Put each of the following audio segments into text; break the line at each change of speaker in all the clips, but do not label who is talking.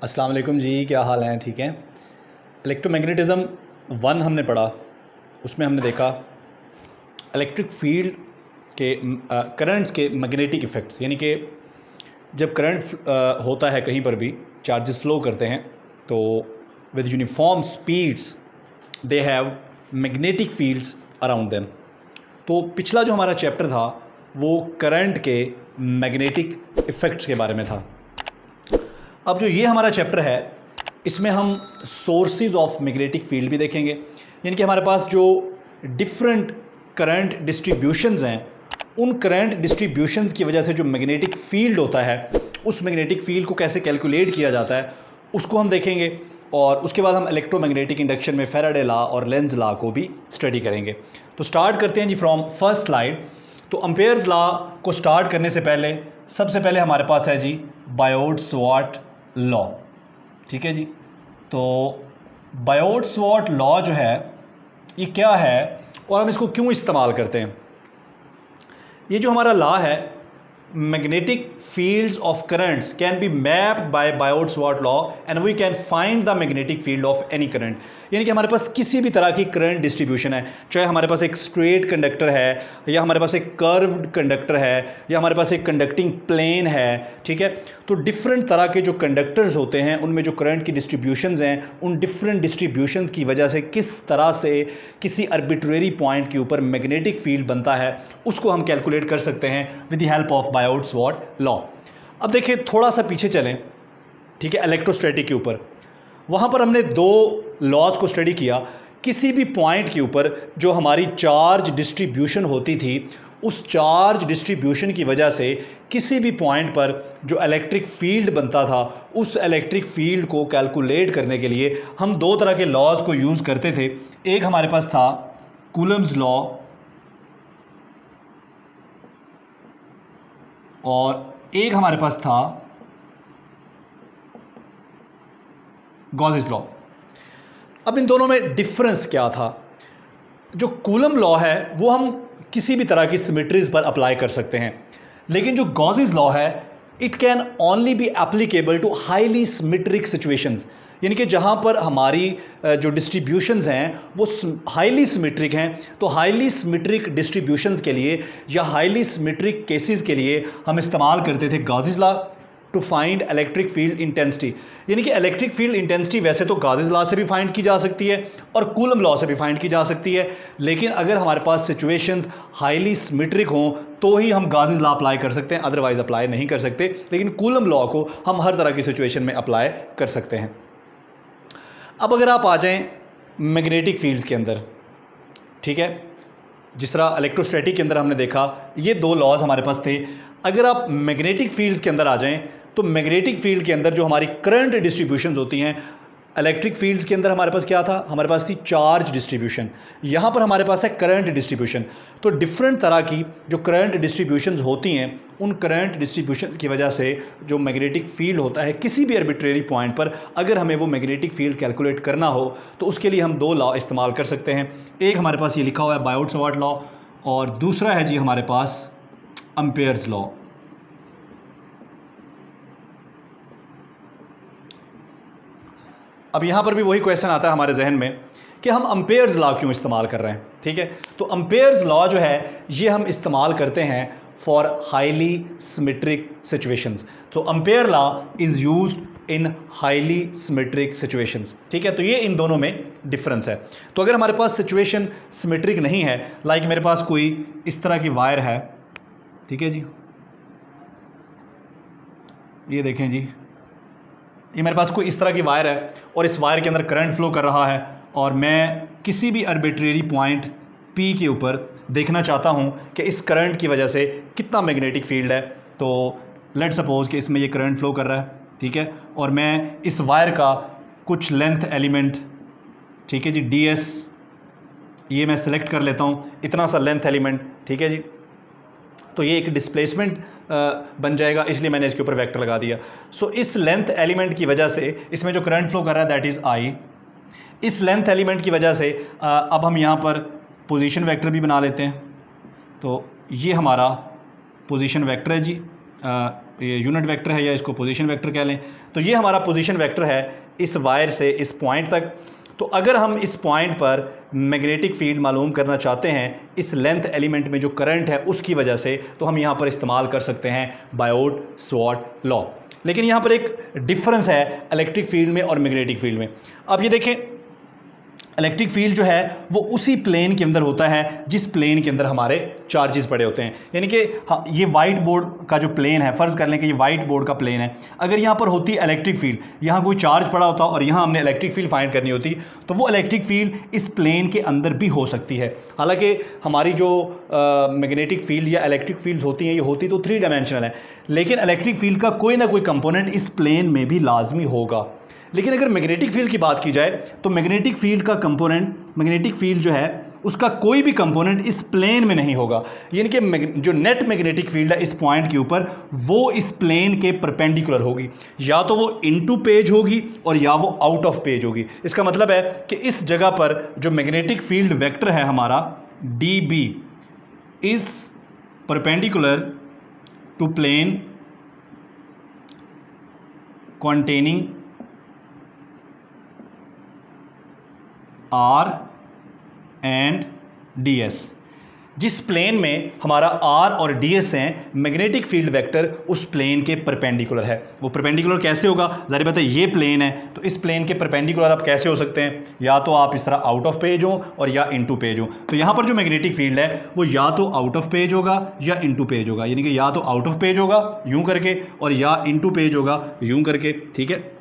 अस्सलाम वालेकुम जी, क्या हाल हैं? ठीक हैं। इलेक्ट्रोमैग्नेटिज़्म 1 हमने पढ़ा। उसमें हमने देखा इलेक्ट्रिक फील्ड के करंट्स के मैग्नेटिक इफ़ेक्ट्स, यानी कि जब करंट होता है कहीं पर भी, चार्जेस फ्लो करते हैं तो with uniform speeds they have magnetic fields around them. तो पिछला जो हमारा चैप्टर था वो करंट के मैग्नेटिक इफ़ेक्ट्स के बारे में था। अब जो ये हमारा चैप्टर है इसमें हम सोर्सेज ऑफ मैग्नेटिक फील्ड भी देखेंगे, यानी कि हमारे पास जो डिफरेंट करंट डिस्ट्रीब्यूशंस हैं उन करंट डिस्ट्रीब्यूशंस की वजह से जो मैग्नेटिक फील्ड होता है उस मैग्नेटिक फील्ड को कैसे कैलकुलेट किया जाता है उसको हम देखेंगे। और उसके बाद हम इलेक्ट्रोमैग्नेटिक इंडक्शन में फैराडे लॉ और लेंज लॉ को भी स्टडी करेंगे। तो स्टार्ट करते हैं जी फ्रॉम फर्स्ट स्लाइड। तो अम्पेयर्स लॉ को स्टार्ट करने से पहले सबसे पहले हमारे पास है जी बायोट-सवार्ट लॉ। ठीक है जी। तो बायोट-सवार्ट लॉ जो है ये क्या है और हम इसको क्यों इस्तेमाल करते हैं। ये जो हमारा लॉ है, magnetic fields of currents can be mapped by Biot-Savart law and we can find the magnetic field of any current। यानी कि हमारे पास किसी भी तरह की करंट डिस्ट्रीब्यूशन है, चाहे हमारे पास एक स्ट्रेट कंडक्टर है या हमारे पास एक कर्व्ड कंडक्टर है या हमारे पास एक कंडक्टिंग प्लेन है, ठीक है। तो डिफरेंट तरह के जो कंडक्टर्स होते हैं उनमें जो करंट की डिस्ट्रीब्यूशंस हैं उन डिफरेंट डिस्ट्रीब्यूशंस की वजह से किस तरह से किसी आर्बिट्रेरी पॉइंट के ऊपर मैग्नेटिक फील्ड बनता है उसको हम कैलकुलेट कर सकते हैं with the help of बायोट-सवार्ट law. अब देखिए थोड़ा सा पीछे चलें, ठीक है, इलेक्ट्रोस्टैटिक के ऊपर। वहाँ पर हमने दो लॉज को स्टडी किया। किसी भी पॉइंट के ऊपर जो हमारी चार्ज डिस्ट्रीब्यूशन होती थी उस चार्ज डिस्ट्रीब्यूशन की वजह से किसी भी पॉइंट पर जो इलेक्ट्रिक फील्ड बनता था उस इलेक्ट्रिक फील्ड को कैलकुलेट करने के लिए हम दो तरह के लॉज को यूज़ करते थे। एक हमारे पास था कूलम्स लॉ और एक हमारे पास था गॉसेस लॉ। अब इन दोनों में डिफरेंस क्या था। जो कूलम लॉ है वो हम किसी भी तरह की सिमेट्रीज पर अप्लाई कर सकते हैं, लेकिन जो गॉसेस लॉ है it can only be applicable to highly symmetric situations, यानी कि जहाँ पर हमारी जो डिस्ट्रीब्यूशंस हैं वो हाईली सिमेट्रिक हैं। तो हाईली सिमेट्रिक डिस्ट्रीब्यूशंस के लिए या हाईली सिमेट्रिक केसेस के लिए हम इस्तेमाल करते थे Gauss's law to find electric field intensity. यानी कि इलेक्ट्रिक फील्ड इंटेंसिटी वैसे तो गॉसेस लॉ से भी फाइंड की जा सकती है और कूलम लॉ से भी फाइंड की जा सकती है, लेकिन अगर हमारे पास सिचुएशंस हाईली सिमेट्रिक हों तो ही हम गॉसेस लॉ अप्लाई कर सकते हैं, अदरवाइज अप्लाई नहीं कर सकते। लेकिन कूलम लॉ को हम हर तरह की सिचुएशन में अप्लाई कर सकते हैं। अब अगर आप आ जाएं मैग्नेटिक फील्ड्स के अंदर, ठीक है, जिस तरह इलेक्ट्रोस्टैटिक के अंदर हमने देखा ये दो लॉज हमारे पास थे। अगर आप मैग्नेटिक फील्ड्स के अंदर आ जाएं तो मैग्नेटिक फील्ड के अंदर जो हमारी करंट डिस्ट्रीब्यूशंस होती हैं, इलेक्ट्रिक फील्ड्स के अंदर हमारे पास क्या था, हमारे पास थी चार्ज डिस्ट्रीब्यूशन, यहाँ पर हमारे पास है करंट डिस्ट्रीब्यूशन। तो डिफरेंट तरह की जो करंट डिस्ट्रीब्यूशंस होती हैं उन करंट डिस्ट्रीब्यूशन की वजह से जो मैग्नेटिक फील्ड होता है किसी भी आर्बिट्रेरी पॉइंट पर, अगर हमें वो मैग्नेटिक फील्ड कैलकुलेट करना हो तो उसके लिए हम दो लॉ इस्तेमाल कर सकते हैं। एक हमारे पास ये लिखा हुआ है बायोट-सवार्ट लॉ और दूसरा है जी हमारे पास अम्पेयर्स लॉ। अब यहाँ पर भी वही क्वेश्चन आता है हमारे जहन में कि हम अम्पेयर्स लॉ क्यों इस्तेमाल कर रहे हैं। ठीक है, तो अम्पेयर्स लॉ जो है ये हम इस्तेमाल करते हैं फॉर हाईली सिमेट्रिक सिचुएशंस। तो ampere law is used in highly symmetric situations. ठीक है, तो ये इन दोनों में डिफरेंस है। तो अगर हमारे पास सिचुएशन सिमेट्रिक नहीं है, लाइक मेरे पास कोई इस तरह की वायर है, ठीक है जी, ये देखें जी, ये मेरे पास कोई इस तरह की वायर है और इस वायर के अंदर करंट फ्लो कर रहा है और मैं किसी भी आर्बिट्रेरी पॉइंट P के ऊपर देखना चाहता हूँ कि इस करंट की वजह से कितना मैग्नेटिक फील्ड है। तो लेट सपोज कि इसमें ये करंट फ्लो कर रहा है, ठीक है, और मैं इस वायर का कुछ लेंथ एलिमेंट, ठीक है जी, DS, ये मैं सेलेक्ट कर लेता हूँ, इतना सा लेंथ एलिमेंट, ठीक है जी। तो ये एक डिस्प्लेसमेंट बन जाएगा, इसलिए मैंने इसके ऊपर वेक्टर लगा दिया। सो इस लेंथ एलिमेंट की वजह से इसमें जो करंट फ्लो कर रहा है दैट इज़ I। इस लेंथ एलिमेंट की वजह से अब हम यहाँ पर पोजीशन वेक्टर भी बना लेते हैं। तो ये हमारा पोजीशन वेक्टर है जी, ये यूनिट वेक्टर है या इसको पोजीशन वेक्टर कह लें। तो ये हमारा पोजीशन वेक्टर है इस वायर से इस पॉइंट तक। तो अगर हम इस पॉइंट पर मैग्नेटिक फील्ड मालूम करना चाहते हैं इस लेंथ एलिमेंट में जो करंट है उसकी वजह से, तो हम यहाँ पर इस्तेमाल कर सकते हैं बायोट-सवार्ट लॉ। लेकिन यहाँ पर एक डिफरेंस है इलेक्ट्रिक फील्ड में और मैग्नेटिक फील्ड में। अब ये देखें, इलेक्ट्रिक फील्ड जो है वो उसी प्लेन के अंदर होता है जिस प्लेन के अंदर हमारे चार्जेस पड़े होते हैं। यानी कि ये वाइट बोर्ड का जो प्लेन है, फ़र्ज़ कर लें कि ये वाइट बोर्ड का प्लेन है, अगर यहाँ पर होती इलेक्ट्रिक फील्ड, यहाँ कोई चार्ज पड़ा होता और यहाँ हमने इलेक्ट्रिक फील्ड फाइंड करनी होती, तो वो इलेक्ट्रिक फील्ड इस प्लेन के अंदर भी हो सकती है। हालांकि हमारी जो मैग्नेटिक फील्ड या इलेक्ट्रिक फील्ड्स होती हैं, ये होती तो 3 डायमेंशनल है, लेकिन इलेक्ट्रिक फील्ड का कोई ना कोई कंपोनेंट इस प्लेन में भी लाजमी होगा। लेकिन अगर मैग्नेटिक फील्ड की बात की जाए तो मैग्नेटिक फील्ड का कंपोनेंट, मैग्नेटिक फील्ड जो है उसका कोई भी कंपोनेंट इस प्लेन में नहीं होगा। यानी कि जो नेट मैग्नेटिक फील्ड है इस पॉइंट के ऊपर, वो इस प्लेन के परपेंडिकुलर होगी, या तो वो इनटू पेज होगी और या वो आउट ऑफ पेज होगी। इसका मतलब है कि इस जगह पर जो मैग्नेटिक फील्ड वेक्टर है हमारा D B is perpendicular to plane containing R and DS। जिस प्लेन में हमारा R और DS हैं, मैग्नेटिक फील्ड वेक्टर उस प्लेन के परपेंडिकुलर है। वो परपेंडिकुलर कैसे होगा? ज़ाहिर बात है ये प्लेन है, तो इस प्लेन के परपेंडिकुलर आप कैसे हो सकते हैं? या तो आप इस तरह आउट ऑफ पेज हो और या इनटू पेज हो। तो यहाँ पर जो मैग्नेटिक फील्ड है वो या तो आउट ऑफ पेज होगा या इनटू पेज होगा, यानी कि या तो आउट ऑफ पेज होगा यूँ करके और या इनटू पेज होगा यूँ करके। ठीक है,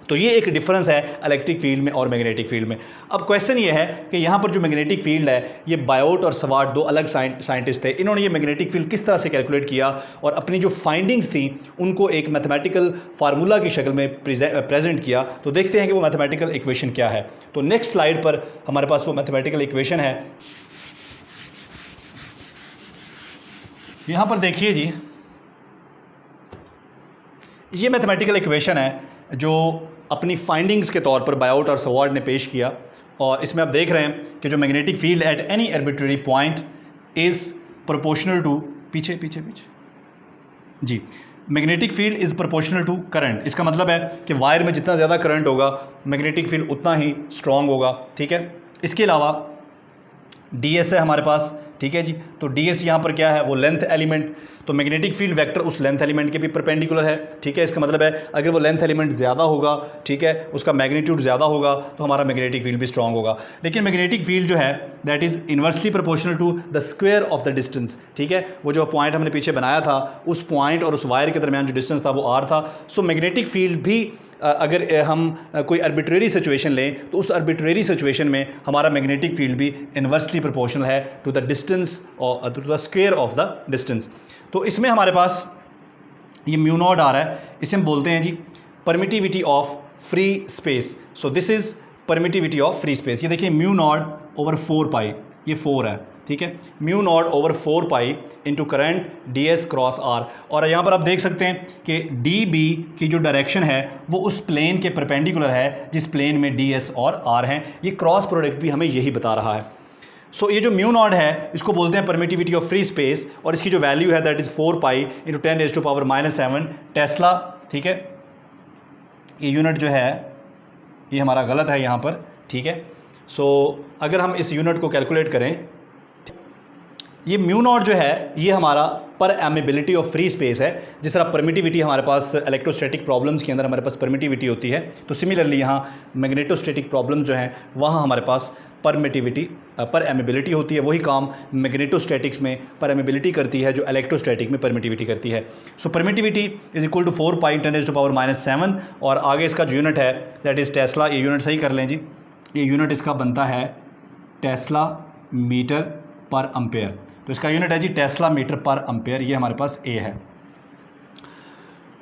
तो ये एक डिफरेंस है इलेक्ट्रिक फील्ड में और मैग्नेटिक फील्ड में। अब क्वेश्चन ये है कि यहाँ पर जो मैग्नेटिक फील्ड है, ये बायोट और सवार्ट 2 अलग साइंटिस्ट थे, इन्होंने ये मैग्नेटिक फील्ड किस तरह से कैलकुलेट किया और अपनी जो फाइंडिंग्स थी उनको एक मैथमेटिकल फार्मूला की शक्ल में प्रेजेंट किया। तो देखते हैं कि वो मैथमेटिकल इक्वेशन क्या है। तो नेक्स्ट स्लाइड पर हमारे पास वो मैथमेटिकल इक्वेशन है। यहाँ पर देखिए जी, ये मैथमेटिकल इक्वेशन है जो अपनी फाइंडिंग्स के तौर पर बायोट और सवार्ट ने पेश किया, और इसमें आप देख रहे हैं कि जो magnetic field at any arbitrary point is proportional to पीछे जी, magnetic field is proportional to current. इसका मतलब है कि वायर में जितना ज़्यादा करंट होगा मैग्नेटिक फील्ड उतना ही स्ट्रॉन्ग होगा। ठीक है, इसके अलावा DS है हमारे पास। ठीक है जी, तो DS यहाँ पर क्या है? वो लेंथ एलिमेंट। तो मैग्नेटिक फील्ड वेक्टर उस लेंथ एलिमेंट के भी परपेंडिकुलर है। ठीक है, इसका मतलब है अगर वो लेंथ एलिमेंट ज़्यादा होगा, ठीक है, उसका मैग्नीट्यूड ज़्यादा होगा, तो हमारा मैग्नेटिक फील्ड भी स्ट्रॉन्ग होगा। लेकिन मैग्नेटिक फील्ड जो है that is inversely proportional to the square of the distance. ठीक है, वो जो पॉइंट हमने पीछे बनाया था, उस पॉइंट और उस वायर के दरमियान जो डिस्टेंस था वो R था। सो मैग्नेटिक फील्ड भी अगर हम कोई आर्बिट्रेरी सिचुएशन लें तो उस आर्बिट्रेरी सिचुएशन में हमारा मैग्नेटिक फील्ड भी इन्वर्सली प्रोपोर्शनल है टू द डिस्टेंस और to the square of the distance. तो इसमें हमारे पास ये म्यू नॉट आ रहा है, इसे हम बोलते हैं जी permittivity of free space. So this is permittivity of free space. ये देखिए म्यू नॉट ओवर 4 पाई, ये 4 है। ठीक है, mu naught over 4 pi into current DS cross R। और यहाँ पर आप देख सकते हैं कि DB की जो डायरेक्शन है वो उस प्लेन के परपेंडिकुलर है जिस प्लेन में DS और R हैं। ये क्रॉस प्रोडक्ट भी हमें यही बता रहा है। सो ये जो म्यू नॉट है इसको बोलते हैं परमिटिविटी ऑफ फ्री स्पेस, और इसकी जो वैल्यू है that is 4 pi into 10⁻⁻⁷ Tesla. ठीक है, ये यूनिट जो है ये हमारा गलत है यहाँ पर। ठीक है, सो अगर हम इस यूनिट को कैलकुलेट करें, ये म्यू नॉट जो है ये हमारा पर एमिबिलिटी ऑफ फ्री स्पेस है। जिस तरह परमिटिविटी हमारे पास इलेक्ट्रोस्टैटिक प्रॉब्लम्स के अंदर हमारे पास परमिटिविटी होती है, तो सिमिलरली यहाँ मैग्नेटोस्टैटिक प्रॉब्लम जो हैं वहाँ हमारे पास परमिटिविटी पर एमिबिलिटी होती है। वही काम मैग्नेटोस्टैटिक्स में पर एमिबिलिटी करती है जो इलेक्ट्रोस्टैटिक में परमिटिविटी करती है। सो परमिटिविटी इज इक्वल टू 4 पाई 10⁻⁷, और आगे इसका जो यूनिट है दैट इज़ टेस्ला। ये यूनिट सही कर लें जी, ये यूनिट इसका बनता है टेस्ला मीटर पर अम्पेयर। तो इसका यूनिट है जी टेस्ला मीटर पर अम्पेयर, ये हमारे पास A है।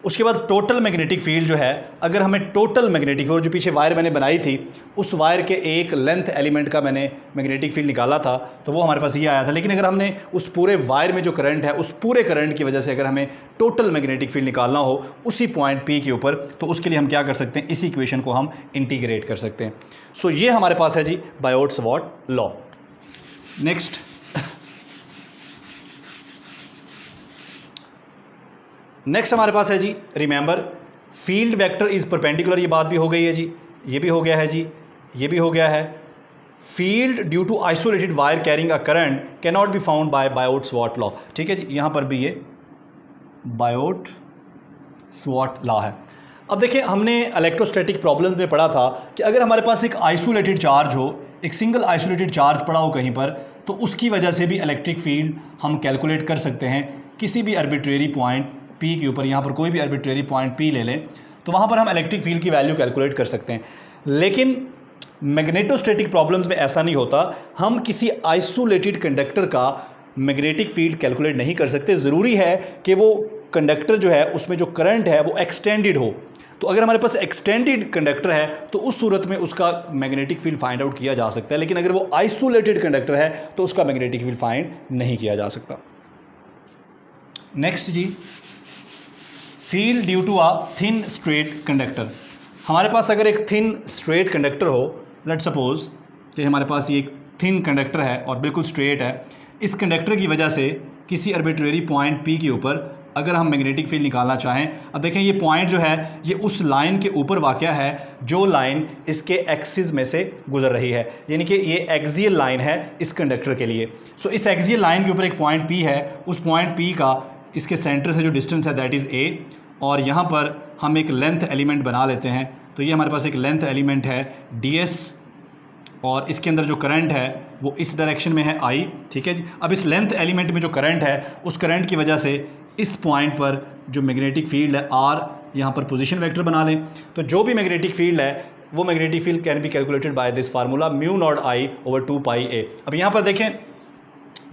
उसके बाद टोटल मैग्नेटिक फील्ड जो है, अगर हमें टोटल मैग्नेटिक फील्ड, जो पीछे वायर मैंने बनाई थी उस वायर के एक लेंथ एलिमेंट का मैंने मैग्नेटिक फील्ड निकाला था, तो वो हमारे पास ये आया था। लेकिन अगर हमने उस पूरे वायर में जो करंट है उस पूरे करंट की वजह से अगर हमें टोटल मैग्नेटिक फील्ड निकालना हो उसी पॉइंट P के ऊपर, तो उसके लिए हम क्या कर सकते हैं, इसी इक्वेशन को हम इंटीग्रेट कर सकते हैं। सो ये हमारे पास है जी बायोट-सवार्ट लॉ। नेक्स्ट नेक्स्ट हमारे पास है जी, remember field vector is perpendicular, ये बात भी हो गई है जी, ये भी हो गया है जी, ये भी हो गया है। Field due to isolated wire carrying a current can not be found by Biot Savart law, ठीक है जी, यहाँ पर भी ये बायोट-सवार्ट लॉ है। अब देखिए, हमने इलेक्ट्रोस्टैटिक प्रॉब्लम्स में पढ़ा था कि अगर हमारे पास एक आइसोलेटेड चार्ज हो, एक सिंगल आइसोलेटेड चार्ज पड़ा हो कहीं पर, तो उसकी वजह से भी इलेक्ट्रिक फील्ड हम कैलकुलेट कर सकते हैं किसी भी आर्बिट्रेरी पॉइंट P के ऊपर। यहाँ पर कोई भी आर्बिट्रेरी पॉइंट P ले लें तो वहाँ पर हम इलेक्ट्रिक फील्ड की वैल्यू कैलकुलेट कर सकते हैं। लेकिन मैग्नेटोस्टैटिक प्रॉब्लम्स में ऐसा नहीं होता, हम किसी आइसोलेटेड कंडक्टर का मैग्नेटिक फील्ड कैलकुलेट नहीं कर सकते। ज़रूरी है कि वो कंडक्टर जो है उसमें जो करंट है वो एक्सटेंडेड हो। तो अगर हमारे पास एक्सटेंडेड कंडक्टर है तो उस सूरत में उसका मैग्नेटिक फील्ड फाइंड आउट किया जा सकता है, लेकिन अगर वो आइसोलेटेड कंडक्टर है तो उसका मैग्नेटिक फील्ड फाइंड नहीं किया जा सकता। नेक्स्ट जी, field due to a thin straight conductor. हमारे पास अगर एक थिन स्ट्रेट कंडक्टर हो, लेट सपोज कि हमारे पास ये एक थिन कंडक्टर है और बिल्कुल स्ट्रेट है, इस कंडक्टर की वजह से किसी आर्बिट्रेरी पॉइंट P के ऊपर अगर हम मैग्नेटिक फील्ड निकालना चाहें, अब देखें ये पॉइंट जो है ये उस लाइन के ऊपर वाक़या है जो लाइन इसके एक्सिस में से गुजर रही है, यानी कि ये एक्सियल लाइन है इस कंडक्टर के लिए। सो इस एक्सियल लाइन के ऊपर एक पॉइंट P है, उस पॉइंट P का इसके सेंटर से जो डिस्टेंस है दैट इज़ A, और यहाँ पर हम एक लेंथ एलिमेंट बना लेते हैं। तो ये हमारे पास एक लेंथ एलिमेंट है ds, और इसके अंदर जो करंट है वो इस डायरेक्शन में है I, ठीक है जी। अब इस लेंथ एलिमेंट में जो करंट है उस करंट की वजह से इस पॉइंट पर जो मैग्नेटिक फील्ड है R, यहाँ पर पोजीशन वेक्टर बना लें, तो जो भी मैग्नेटिक फील्ड है वो magnetic field can be calculated by this formula μ0I/2πa। अब यहाँ पर देखें,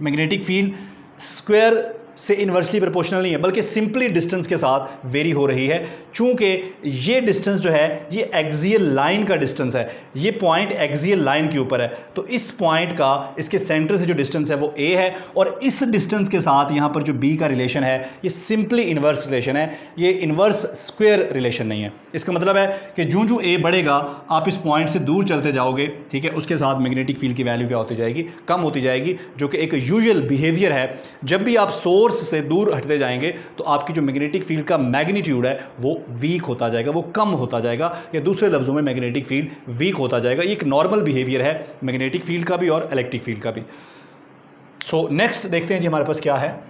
मैग्नेटिक फील्ड स्क्वायर से इन्वर्सली प्रोपोर्शनल नहीं है, बल्कि सिंपली डिस्टेंस के साथ वेरी हो रही है। चूंकि ये डिस्टेंस जो है ये एक्सियल लाइन का डिस्टेंस है, ये पॉइंट एक्सियल लाइन के ऊपर है, तो इस पॉइंट का इसके सेंटर से जो डिस्टेंस है वो a है, और इस डिस्टेंस के साथ यहाँ पर जो b का रिलेशन है ये सिंपली इन्वर्स रिलेशन है, ये इन्वर्स स्क्वायर रिलेशन नहीं है। इसका मतलब है कि जो जो a बढ़ेगा आप इस पॉइंट से दूर चलते जाओगे, ठीक है, उसके साथ मैग्नेटिक फील्ड की वैल्यू क्या होती जाएगी, कम होती जाएगी, जो कि एक यूजुअल बिहेवियर है। जब भी आप सोर्स से दूर हटते जाएंगे तो आपकी जो मैग्नेटिक फील्ड का मैग्नीट्यूड है वो वीक होता जाएगा, वो कम होता जाएगा, या दूसरे लफ्जों में मैग्नेटिक फील्ड वीक होता जाएगा। ये एक नॉर्मल बिहेवियर है मैग्नेटिक फील्ड का भी और इलेक्ट्रिक फील्ड का भी। सो नेक्स्ट देखते हैं जी हमारे पास क्या है।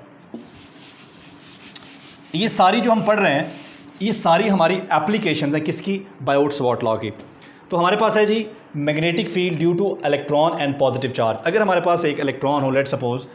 ये सारी जो हम पढ़ रहे हैं ये सारी हमारी एप्लीकेशंस हैं किसकी, बायोट-सवार्ट लॉ की। तो हमारे पास है जी magnetic field due to electron and positive charge. अगर हमारे पास एक इलेक्ट्रॉन हो, लेट सपोज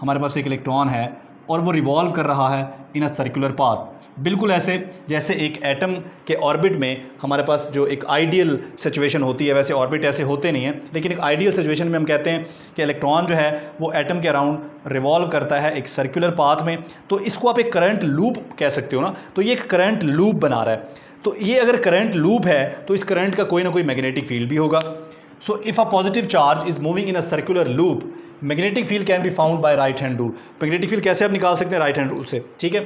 हमारे पास एक इलेक्ट्रॉन है और वो रिवॉल्व कर रहा है इन अ सर्कुलर पाथ, बिल्कुल ऐसे जैसे एक एटम के ऑर्बिट में हमारे पास जो एक आइडियल सिचुएशन होती है, वैसे ऑर्बिट ऐसे होते नहीं हैं, लेकिन एक आइडियल सिचुएशन में हम कहते हैं कि इलेक्ट्रॉन जो है वो एटम के अराउंड रिवॉल्व करता है एक सर्कुलर पाथ में। तो इसको आप एक करंट लूप कह सकते हो ना, तो ये एक करंट लूप बना रहा है। तो ये अगर करंट लूप है तो इस करंट का कोई ना कोई मैग्नेटिक फील्ड भी होगा। So if a positive charge is moving in a circular loop, magnetic field can be found bye right hand rule. Magnetic field कैसे आप निकाल सकते हैं, राइट हैंड रूल से, ठीक है।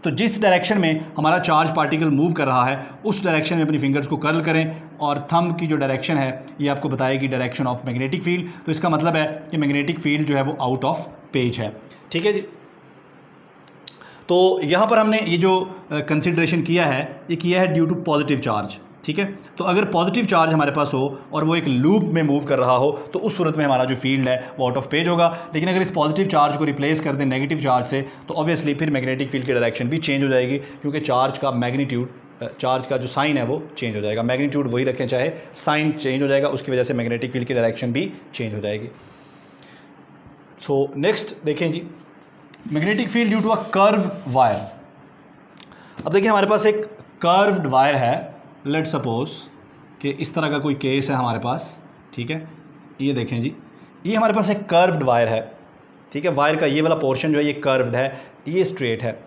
तो जिस डायरेक्शन में हमारा चार्ज पार्टिकल मूव कर रहा है उस डायरेक्शन में अपनी फिंगर्स को कर्ल करें, और थंब की जो डायरेक्शन है ये आपको बताएगी डायरेक्शन ऑफ मैग्नेटिक फील्ड। तो इसका मतलब है कि मैग्नेटिक फील्ड जो है वो आउट ऑफ पेज है, ठीक है जी। तो यहाँ पर हमने ये जो कंसिडरेशन किया है ये किया है ड्यू टू पॉजिटिव चार्ज, ठीक है। तो अगर पॉजिटिव चार्ज हमारे पास हो और वो एक लूप में मूव कर रहा हो तो उस सूरत में हमारा जो फील्ड है वो आउट ऑफ पेज होगा। लेकिन अगर इस पॉजिटिव चार्ज को रिप्लेस कर दें नेगेटिव चार्ज से तो ऑब्वियसली फिर मैग्नेटिक फील्ड की डायरेक्शन भी चेंज हो जाएगी, क्योंकि चार्ज का मैग्नीट्यूड, चार्ज का जो साइन है वो चेंज हो जाएगा। मैग्नीट्यूड वही रखें चाहे साइन चेंज हो जाएगा, उसकी वजह से मैग्नेटिक फील्ड की डायरेक्शन भी चेंज हो जाएगी। सो नेक्स्ट देखें जी, magnetic field due to a curve wire. अब देखिए हमारे पास एक कर्व्ड वायर है, लेट सपोज कि इस तरह का कोई केस है हमारे पास, ठीक है। ये देखें जी, ये हमारे पास एक कर्व्ड वायर है, ठीक है। वायर का ये वाला पोर्शन जो है ये कर्व्ड है, ये स्ट्रेट है।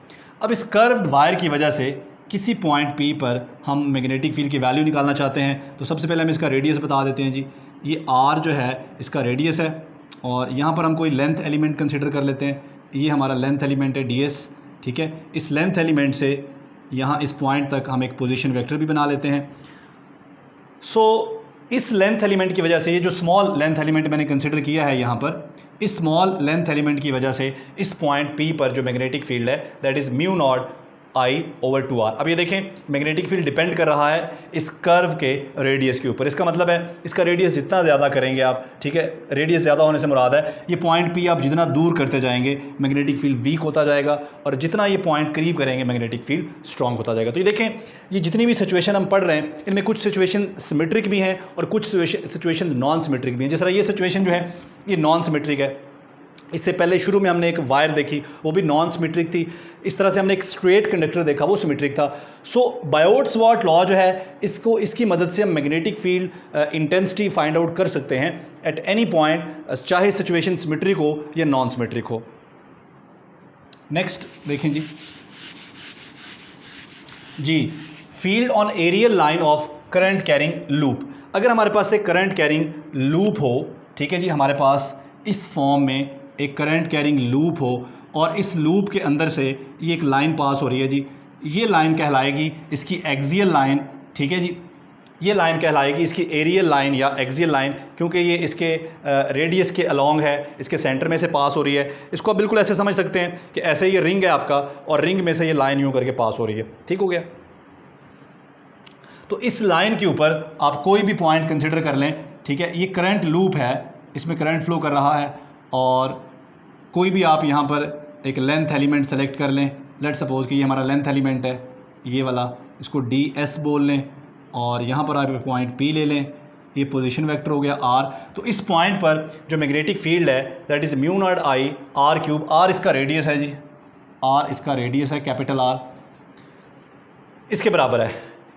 अब इस कर्व्ड वायर की वजह से किसी पॉइंट P पर हम मैग्नेटिक फील्ड की वैल्यू निकालना चाहते हैं, तो सबसे पहले हम इसका रेडियस बता देते हैं जी। ये R जो है इसका रेडियस है, और यहाँ पर हम कोई लेंथ एलिमेंट कंसिडर कर लेते हैं। ये हमारा लेंथ एलिमेंट है ds, ठीक है। इस लेंथ एलिमेंट से यहाँ इस पॉइंट तक हम एक पोजीशन वेक्टर भी बना लेते हैं। सो इस लेंथ एलिमेंट की वजह से ये जो स्मॉल लेंथ एलिमेंट मैंने कंसिडर किया है यहाँ पर, इस स्मॉल लेंथ एलिमेंट की वजह से इस पॉइंट P पर जो मैग्नेटिक फील्ड है that is mu naught I/2R। अब ये देखें मैग्नेटिक फील्ड डिपेंड कर रहा है इस कर्व के रेडियस के ऊपर। इसका मतलब है इसका रेडियस जितना ज़्यादा करेंगे आप, ठीक है, रेडियस ज़्यादा होने से मुराद है ये पॉइंट P आप जितना दूर करते जाएंगे मैग्नेटिक फील्ड वीक होता जाएगा, और जितना ये पॉइंट करीब करेंगे मैग्नेटिक फील्ड स्ट्रॉन्ग होता जाएगा। तो ये देखें ये जितनी भी सिचुएशन हम पढ़ रहे हैं इनमें कुछ सिचुएशन सिमेट्रिक भी हैं और कुछ सिचुएशन नॉन सिमेट्रिक भी हैं। जिस तरह ये सिचुएशन जो है ये नॉन सिमेट्रिक है। इससे पहले शुरू में हमने एक वायर देखी वो भी नॉन सिमेट्रिक थी। इस तरह से हमने एक स्ट्रेट कंडक्टर देखा वो सिमेट्रिक था। सो बायोट-सवार्ट लॉ जो है इसकी मदद से हम magnetic field intensity find out कर सकते हैं एट एनी पॉइंट, चाहे सिचुएशन सिमेट्रिक हो या नॉन सिमेट्रिक हो। नेक्स्ट देखें जी field on aerial line of current carrying loop. अगर हमारे पास एक करंट कैरिंग लूप हो, ठीक है जी, हमारे पास इस फॉर्म में एक करंट कैरिंग लूप हो और इस लूप के अंदर से ये एक लाइन पास हो रही है जी, ये लाइन कहलाएगी इसकी एक्सियल लाइन, ठीक है जी, ये लाइन कहलाएगी इसकी एरियल लाइन या एक्सियल लाइन, क्योंकि ये इसके रेडियस के अलोंग है, इसके सेंटर में से पास हो रही है। इसको आप बिल्कुल ऐसे समझ सकते हैं कि ऐसे ये रिंग है आपका और रिंग में से ये लाइन यूँ करके पास हो रही है, ठीक हो गया। तो इस लाइन के ऊपर आप कोई भी पॉइंट कंसिडर कर लें, ठीक है, ये करंट लूप है, इसमें करंट फ्लो कर रहा है और कोई भी आप यहाँ पर एक लेंथ एलिमेंट सेलेक्ट कर लें। लेट सपोज कि ये हमारा लेंथ एलिमेंट है ये वाला, इसको DS बोल लें और यहाँ पर आप पॉइंट P ले लें, ये पोजीशन वेक्टर हो गया R। तो इस पॉइंट पर जो मैग्नेटिक फील्ड है that is mu naught I/r³। R इसका रेडियस है जी, R इसका रेडियस है, कैपिटल R इसके बराबर है।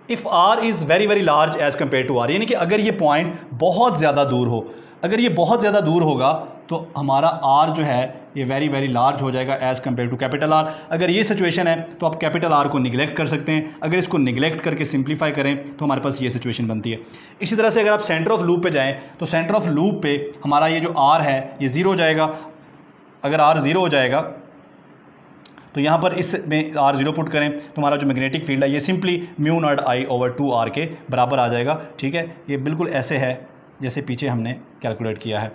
If R is very very large as compare to R, यानी कि अगर ये पॉइंट बहुत ज़्यादा दूर हो, अगर ये बहुत ज़्यादा दूर होगा तो हमारा R जो है ये वेरी वेरी लार्ज हो जाएगा as compare to capital R। अगर ये सिचुएशन है तो आप कैपिटल R को निगलेक्ट कर सकते हैं। अगर इसको निगलेक्ट करके सिंप्लीफाई करें तो हमारे पास ये सिचुएशन बनती है। इसी तरह से अगर आप सेंटर ऑफ लूप पे जाएं तो सेंटर ऑफ लूप पे हमारा ये जो R है ये 0 हो जाएगा। अगर R 0 हो जाएगा तो यहाँ पर इसमें R 0 पुट करें तो हमारा जो मैग्नेटिक फील्ड है ये सिंपली म्यू नॉट I/2R के बराबर आ जाएगा, ठीक है। ये बिल्कुल ऐसे है जैसे पीछे हमने कैलकुलेट किया है।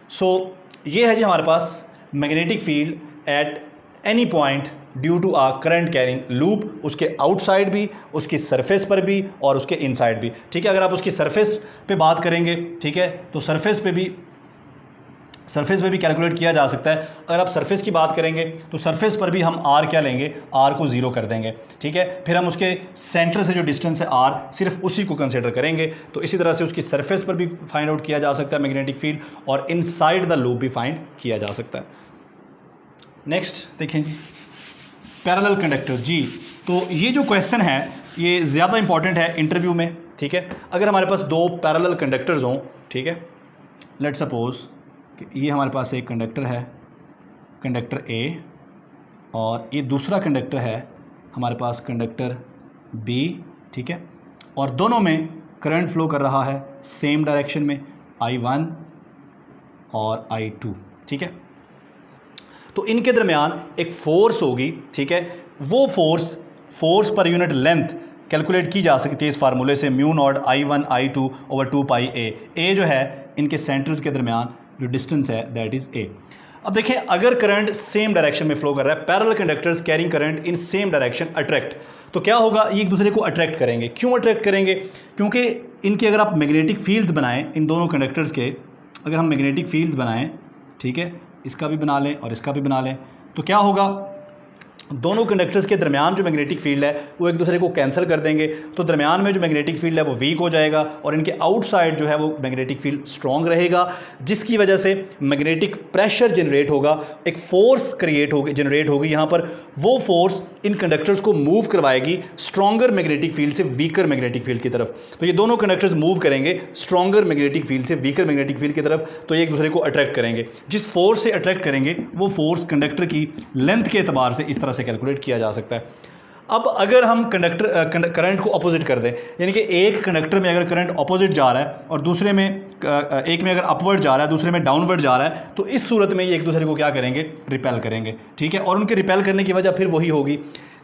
सो ये है जी हमारे पास magnetic field at any point due to a current carrying loop, उसके आउटसाइड भी, उसकी सरफेस पर भी और उसके इनसाइड भी, ठीक है। अगर आप उसकी सरफेस पे बात करेंगे, ठीक है, तो सरफेस पे भी कैलकुलेट किया जा सकता है। अगर आप सरफेस की बात करेंगे तो सरफेस पर भी हम R क्या लेंगे, R को 0 कर देंगे, ठीक है। फिर हम उसके सेंटर से जो डिस्टेंस है R सिर्फ उसी को कंसिडर करेंगे। तो इसी तरह से उसकी सरफेस पर भी फाइंड आउट किया जा सकता है मैग्नेटिक फील्ड, और इनसाइड द लूप भी फाइंड किया जा सकता है। नेक्स्ट देखें जी पैरेलल कंडक्टर जी। तो ये जो क्वेश्चन है ये ज़्यादा इंपॉर्टेंट है इंटरव्यू में, ठीक है। अगर हमारे पास दो पैरेलल कंडक्टर्स हों, ठीक है, लेट सपोज ये हमारे पास एक कंडक्टर है, कंडक्टर A, और ये दूसरा कंडक्टर है हमारे पास कंडक्टर B, ठीक है, और दोनों में करंट फ्लो कर रहा है सेम डायरेक्शन में I1 और I2, ठीक है। तो इनके दरमियान एक फोर्स होगी, ठीक है। वो force per unit length calculate की जा सकती है इस फार्मूले से, म्यू नॉट I1/I2/2πa। A जो है इनके सेंटर्स के दरमियान जो डिस्टेंस है दैट इज़ A। अब देखें अगर करंट सेम डायरेक्शन में फ्लो कर रहा है, parallel conductors carrying current in same direction attract, तो क्या होगा, ये एक दूसरे को अट्रैक्ट करेंगे। क्यों अट्रैक्ट करेंगे? क्योंकि इनके अगर आप मैग्नेटिक फील्ड्स बनाएं, इन दोनों कंडक्टर्स के अगर हम मैग्नेटिक फील्ड्स बनाएं, ठीक है, इसका भी बना लें और इसका भी बना लें, तो क्या होगा, दोनों कंडक्टर्स के दरमियान जो मैग्नेटिक फील्ड है वो एक दूसरे को कैंसिल कर देंगे। तो दरमियान में जो मैग्नेटिक फील्ड है वो वीक हो जाएगा और इनके आउटसाइड जो है वो मैग्नेटिक फील्ड स्ट्रॉन्ग रहेगा, जिसकी वजह से मैग्नेटिक प्रेशर जनरेट होगा, एक फोर्स जनरेट होगी यहाँ पर। वो फोर्स इन कंडक्टर्स को मूव करवाएगी स्ट्रॉन्गर मैग्नेटिक फील्ड से वीकर मैग्नेटिक फील्ड की तरफ। तो ये दोनों कंडक्टर्स मूव करेंगे स्ट्रॉन्गर मैग्नेटिक फील्ड से वीकर मैग्नेटिक फील्ड की तरफ, तो ये एक दूसरे को अट्रैक्ट करेंगे। जिस फोर्स से अट्रैक्ट करेंगे वो फोर्स कंडक्टर की लेंथ के एतबार से इस तरह से कैलकुलेट किया जा सकता है। अब अगर हम करंट को अपोजिट कर दें, यानी कि एक कंडक्टर में अगर करंट अपोजिट जा रहा है और दूसरे में एक में अगर अपवर्ड जा रहा है, दूसरे में डाउनवर्ड जा रहा है, तो इस सूरत में ये एक दूसरे को क्या करेंगे, रिपेल करेंगे, ठीक है। और उनके रिपेल करने की वजह फिर वही होगी,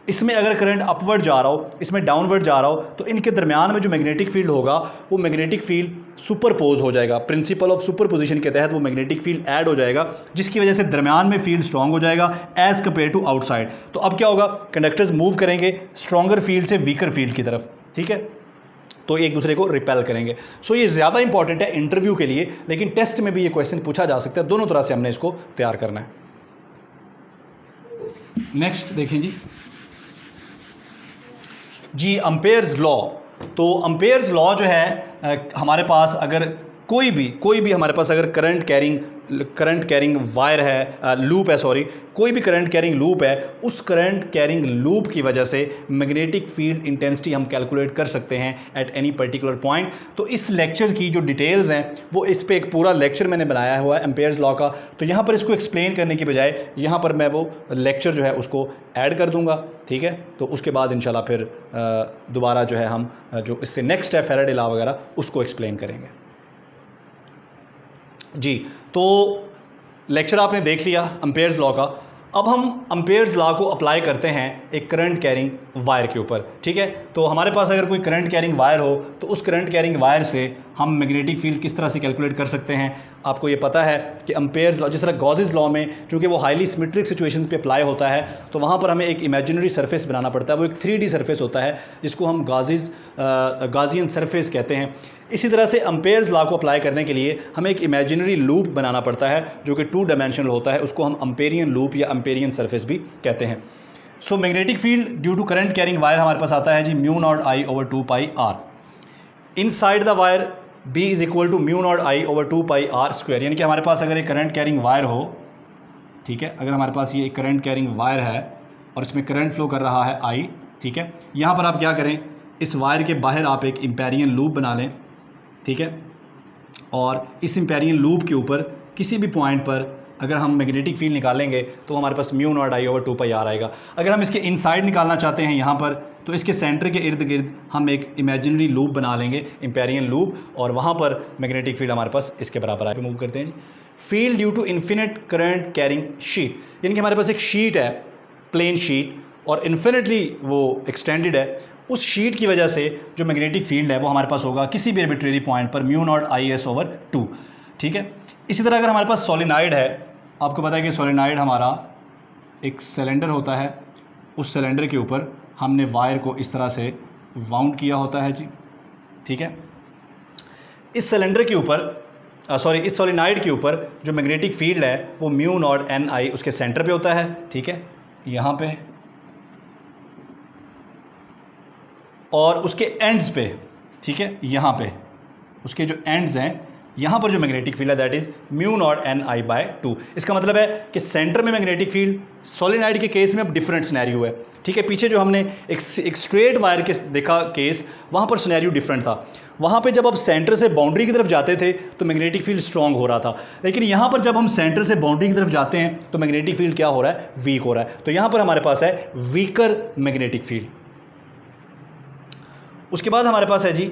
इसमें अगर करंट अपवर्ड जा रहा हो, इसमें डाउनवर्ड जा रहा हो, तो इनके दरमियान में जो मैग्नेटिक फील्ड होगा वो मैग्नेटिक फील्ड सुपरपोज हो जाएगा। प्रिंसिपल ऑफ सुपरपोजिशन के तहत वो मैग्नेटिक फील्ड ऐड हो जाएगा, जिसकी वजह से दरमियान में फील्ड स्ट्रांग हो जाएगा एज कंपेयर टू आउटसाइड। तो अब क्या होगा, कंडक्टर्स मूव करेंगे स्ट्रॉन्गर फील्ड से वीकर फील्ड की तरफ, ठीक है, तो एक दूसरे को रिपेल करेंगे। सो ये ज़्यादा इंपॉर्टेंट है इंटरव्यू के लिए, लेकिन टेस्ट में भी ये क्वेश्चन पूछा जा सकता है। दोनों तरह से हमने इसको तैयार करना है। नेक्स्ट देखें जी अम्पेयर्स लॉ। तो अम्पेयर्स लॉ जो है हमारे पास अगर कोई भी हमारे पास अगर करंट कैरिंग वायर है, लूप है, सॉरी, कोई भी करंट कैरिंग लूप है, उस करंट कैरिंग लूप की वजह से मैग्नेटिक फील्ड इंटेंसिटी हम कैलकुलेट कर सकते हैं एट एनी पर्टिकुलर पॉइंट। तो इस लेक्चर की जो डिटेल्स हैं वो इस पे एक पूरा लेक्चर मैंने बनाया हुआ है एम्पेयर्स लॉ का। तो यहाँ पर इसको एक्सप्लेन करने की बजाय यहाँ पर मैं वो लेक्चर जो है उसको ऐड कर दूँगा, ठीक है। तो उसके बाद इंशाल्लाह फिर दोबारा जो है हम जो इससे नेक्स्ट है फैराडे लॉ वगैरह उसको एक्सप्लेन करेंगे जी। तो लेक्चर आपने देख लिया एम्पेयर्स लॉ का। अब हम एम्पेयर्स लॉ को अप्लाई करते हैं एक करंट कैरिंग वायर के ऊपर, ठीक है। तो हमारे पास अगर कोई करंट कैरिंग वायर हो तो उस करंट कैरिंग वायर से हम मैग्नेटिक फील्ड किस तरह से कैलकुलेट कर सकते हैं। आपको ये पता है कि एम्पेयर्स लॉ, जिस तरह गॉसेस लॉ में चूँकि वो हाईली सिमेट्रिक सिचुएशंस पे अप्लाई होता है, तो वहाँ पर हमें एक इमेजिनरी सरफेस बनाना पड़ता है। वो एक 3D सरफेस होता है जिसको हम गाजियन सरफेस कहते हैं। इसी तरह से एम्पेयर्स लॉ को अप्लाई करने के लिए हमें एक इमेजिनरी लूप बनाना पड़ता है जो कि 2 डायमेंशनल होता है। उसको हम एम्पेरियन लूप या एम्पेरियन सरफेस भी कहते हैं। So magnetic field due to current carrying wire हमारे पास आता है जी μ0I/2πr। Inside the wire B is equal to μ0I/2πr²। यानी कि हमारे पास अगर एक करंट कैरिंग वायर हो, ठीक है, अगर हमारे पास ये एक करंट कैरिंग वायर है और इसमें करंट फ्लो कर रहा है I, ठीक है, यहाँ पर आप क्या करें, इस वायर के बाहर आप एक एम्पेरियन लूप बना लें, ठीक है, और इस एम्पेरियन लूप के ऊपर किसी भी पॉइंट पर अगर हम मैग्नेटिक फील्ड निकालेंगे तो हमारे पास μ0I/2πr आएगा। अगर हम इसके इनसाइड निकालना चाहते हैं यहाँ पर, तो इसके सेंटर के इर्द गिर्द हम एक इमेजिनरी लूप बना लेंगे, एम्पेरियन लूप, और वहाँ पर मैग्नेटिक फील्ड हमारे पास इसके बराबर आए। मूव करते हैं field due to infinite current carrying sheet. यानी कि हमारे पास एक शीट है, प्लेन शीट, और इन्फिनिटली वो एक्सटेंडेड है। उस शीट की वजह से जो मैग्नेटिक फील्ड है वो हमारे पास होगा किसी भी आर्बिट्रेरी पॉइंट पर μ0IS/2, ठीक है। इसी तरह अगर हमारे पास सोलेनाइड है, आपको पता है कि सोलेनाइड हमारा एक सिलेंडर होता है, उस सिलेंडर के ऊपर हमने वायर को इस तरह से वाउंड किया होता है जी, ठीक है। इस सिलेंडर के ऊपर इस सोलेनाइड के ऊपर जो मैग्नेटिक फील्ड है वो μ0NI उसके सेंटर पे होता है, ठीक है, यहाँ पे, और उसके एंड्स पे, ठीक है, यहाँ पे उसके जो एंड्स हैं यहाँ पर जो मैग्नेटिक फील्ड है दैट इज μ0NI/2। इसका मतलब है कि सेंटर में मैग्नेटिक फील्ड, सोलेनाइड के केस में अब डिफरेंट सिनेरियो है, ठीक है। पीछे जो हमने एक स्ट्रेट वायर के देखा केस, वहाँ पर सिनेरियो डिफरेंट था। वहाँ पे जब अब सेंटर से बाउंड्री की तरफ जाते थे तो मैग्नेटिक फील्ड स्ट्रांग हो रहा था, लेकिन यहाँ पर जब हम सेंटर से बाउंड्री की तरफ जाते हैं तो मैग्नेटिक फील्ड क्या हो रहा है, वीक हो रहा है। तो यहाँ पर हमारे पास है वीकर मैग्नेटिक फील्ड। उसके बाद हमारे पास है जी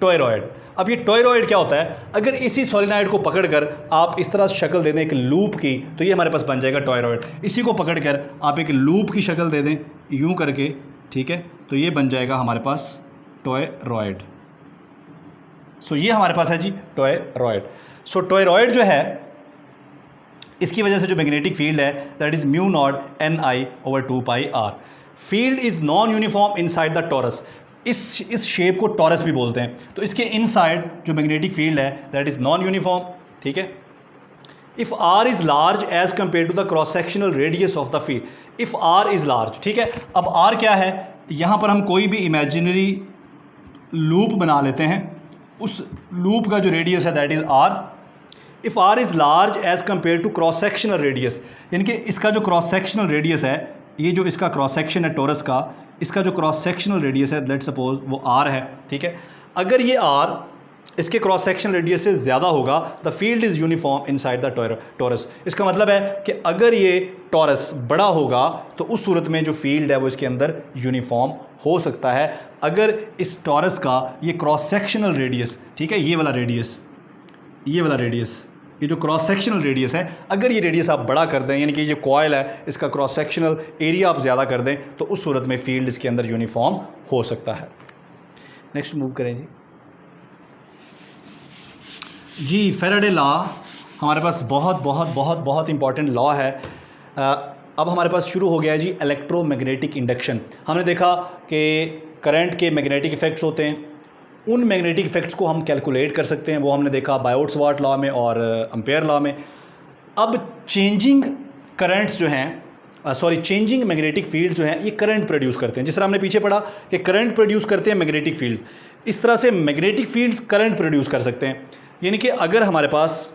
टॉयरॉयड। अब ये टॉयरॉयड क्या होता है, अगर इसी सोलेनाइड को पकड़कर आप इस तरह शक्ल दे दें एक लूप की, तो ये हमारे पास बन जाएगा टॉयरॉयड। इसी को पकड़कर आप एक लूप की शक्ल दे दें यूं करके, ठीक है, तो ये बन जाएगा हमारे पास टॉयरॉयड। सो ये हमारे पास है जी टॉयरॉयड। सो टॉयरॉयड जो है इसकी वजह से जो मैग्नेटिक फील्ड है that is μ0NI/2πr। Field is non uniform inside the torus. इस शेप को टॉरस भी बोलते हैं। तो इसके इनसाइड जो मैग्नेटिक फील्ड है दैट इज नॉन यूनिफॉर्म, ठीक है। If R is large as compare to the cross sectional radius of the field, if R is large, ठीक है। अब आर क्या है, यहाँ पर हम कोई भी इमेजिनरी लूप बना लेते हैं, उस लूप का जो रेडियस है that is R. If R is large as compare to cross sectional radius, यानी कि इसका जो क्रॉस सेक्शनल रेडियस है, ये जो इसका क्रॉस सेक्शन है टोरस का, इसका जो क्रॉस सेक्शनल रेडियस है लेट्स सपोज वो आर है, ठीक है। अगर ये आर इसके क्रॉस सेक्शनल रेडियस से ज़्यादा होगा the field is uniform inside the torus. इसका मतलब है कि अगर ये टोरस बड़ा होगा तो उस सूरत में जो फील्ड है वो इसके अंदर यूनिफॉर्म हो सकता है। अगर इस टोरस का ये क्रॉस सेक्शनल रेडियस, ठीक है, ये वाला रेडियस ये जो क्रॉस सेक्शनल रेडियस है, अगर ये रेडियस आप बड़ा कर दें, यानी कि ये कॉयल है इसका क्रॉस सेक्शनल एरिया आप ज़्यादा कर दें, तो उस सूरत में फील्ड इसके अंदर यूनिफॉर्म हो सकता है। नेक्स्ट मूव करें जी। फैराडे लॉ हमारे पास बहुत बहुत बहुत बहुत इंपॉर्टेंट लॉ है। अब हमारे पास शुरू हो गया है जी इलेक्ट्रोमैग्नेटिक इंडक्शन। हमने देखा कि करंट के मैग्नेटिक इफेक्ट्स होते हैं, उन मैग्नेटिक इफेक्ट्स को हम कैलकुलेट कर सकते हैं, वो हमने देखा बायोट्स-वाट लॉ में और एम्पेयर लॉ में। अब चेंजिंग करंट्स जो हैं चेंजिंग मैग्नेटिक फील्ड जो हैं ये करंट प्रोड्यूस करते हैं। जिस तरह हमने पीछे पढ़ा कि करंट प्रोड्यूस करते हैं मैग्नेटिक फील्ड्स, इस तरह से मैग्नेटिक फील्ड्स करंट प्रोड्यूस कर सकते हैं। यानी कि अगर हमारे पास